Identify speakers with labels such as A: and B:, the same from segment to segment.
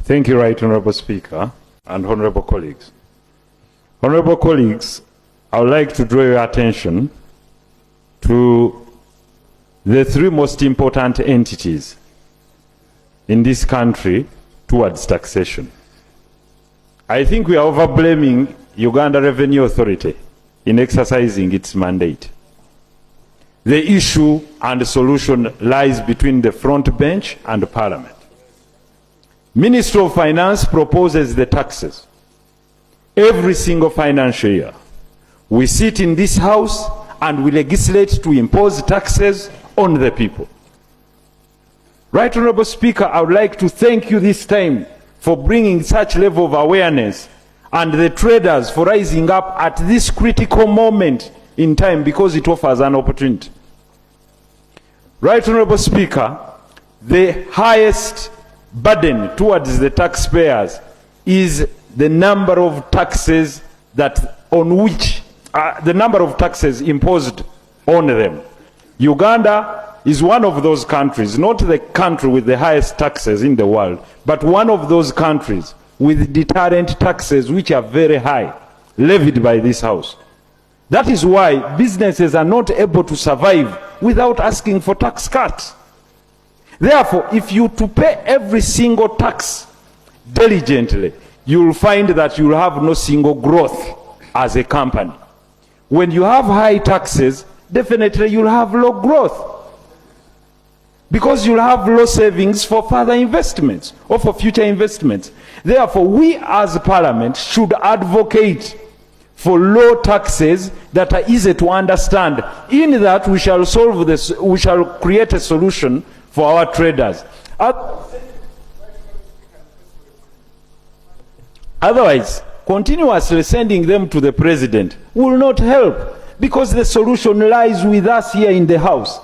A: Thank you, Right Honourable Speaker and Honourable colleagues. Honourable colleagues, I would like to draw your attention to the three most important entities in this country towards taxation. I think we are over-blaming Uganda Revenue Authority in exercising its mandate. The issue and solution lies between the front bench and Parliament. Ministry of Finance proposes the taxes. Every single financial year, we sit in this House and we legislate to impose taxes on the people. Right Honourable Speaker, I would like to thank you this time for bringing such level of awareness and the traders for rising up at this critical moment in time because it offers an opportunity. Right Honourable Speaker, the highest burden towards the taxpayers is the number of taxes the number of taxes imposed on them. Uganda is one of those countries, not the country with the highest taxes in the world, but one of those countries with deterrent taxes which are very high, levied by this House. That is why businesses are not able to survive without asking for tax cuts. Therefore, if you to pay every single tax diligently, you will find that you will have no single growth as a company. When you have high taxes, definitely you will have low growth, because you will have low savings for further investments or for future investments. Therefore, we as Parliament should advocate for low taxes that are easy to understand. In that, we shall solve this, we shall create a solution for our traders. Otherwise, continuously sending them to the President will not help, because the solution lies with us here in the House.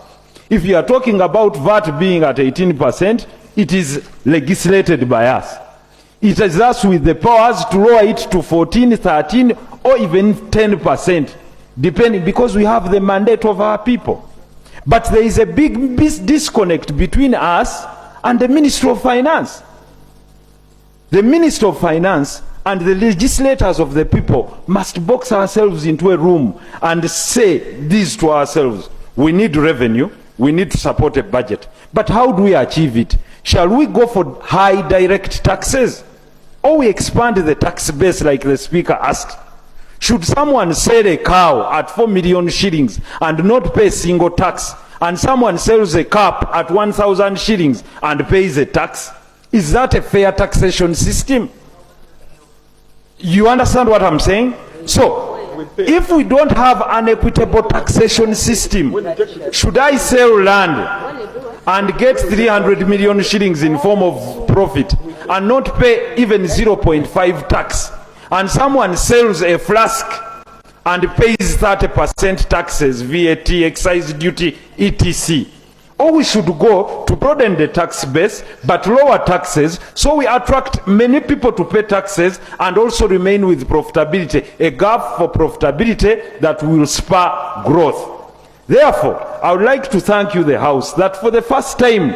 A: If you are talking about VAT being at 18%, it is legislated by us. It is us with the powers to lower it to 14, 13, or even 10%, depending, because we have the mandate of our people. But there is a big disconnect between us and the Ministry of Finance. The Ministry of Finance and the legislators of the people must box ourselves into a room and say this to ourselves: we need revenue, we need to support a budget. But how do we achieve it? Shall we go for high direct taxes, or we expand the tax base like the Speaker asked? Should someone sell a cow at 4 million shillings and not pay a single tax, and someone sells a cup at 1,000 shillings and pays a tax? Is that a fair taxation system? You understand what I'm saying? So, if we don't have an equitable taxation system, should I sell land and get 300 million shillings in form of profit and not pay even 0.5 tax? And someone sells a flask and pays 30% taxes, VAT, excise duty, etc. Or we should go to broaden the tax base but lower taxes, so we attract many people to pay taxes and also remain with profitability, a gap for profitability that will spur growth. Therefore, I would like to thank you, the House, that for the first time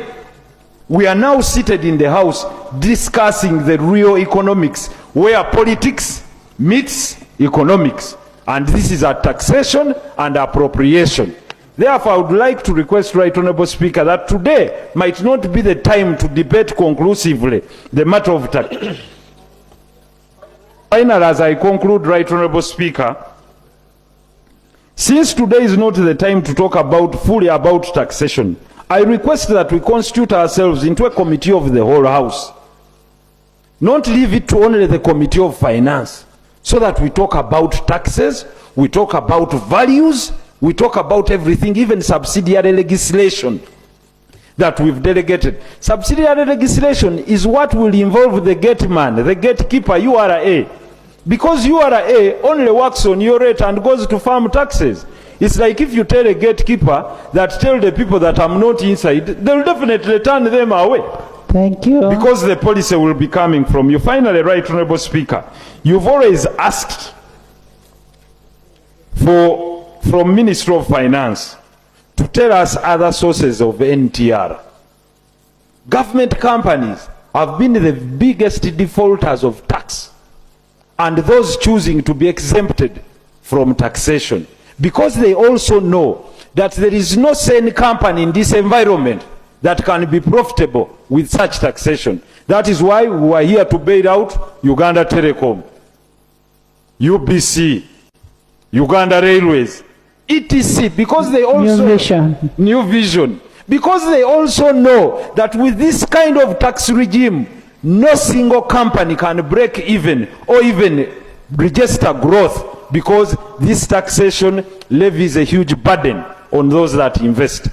A: we are now seated in the House discussing the real economics, where politics meets economics, and this is a taxation and appropriation. Therefore, I would like to request, Right Honourable Speaker, that today might not be the time to debate conclusively the matter of tax. Finally, as I conclude, Right Honourable Speaker, since today is not the time to talk fully about taxation, I request that we constitute ourselves into a committee of the whole House. Not leave it to only the Committee of Finance, so that we talk about taxes, we talk about values, we talk about everything, even subsidiary legislation that we've delegated. Subsidiary legislation is what will involve the gateman, the gatekeeper, URA. Because URA only works on your rate and goes to farm taxes. It's like if you tell a gatekeeper that tell the people that I'm not inside, they'll definitely turn them away.
B: Thank you.
A: Because the policy will be coming from you. Finally, Right Honourable Speaker, you've always asked from Ministry of Finance to tell us other sources of NTR. Government companies have been the biggest defaulters of tax, and those choosing to be exempted from taxation, because they also know that there is no sane company in this environment that can be profitable with such taxation. That is why we are here to bail out Uganda Telecom, UBC, Uganda Railways, etc., because they also New Vision, because they also know that with this kind of tax regime, no single company can break even or even register growth, because this taxation levies a huge burden on those that invest.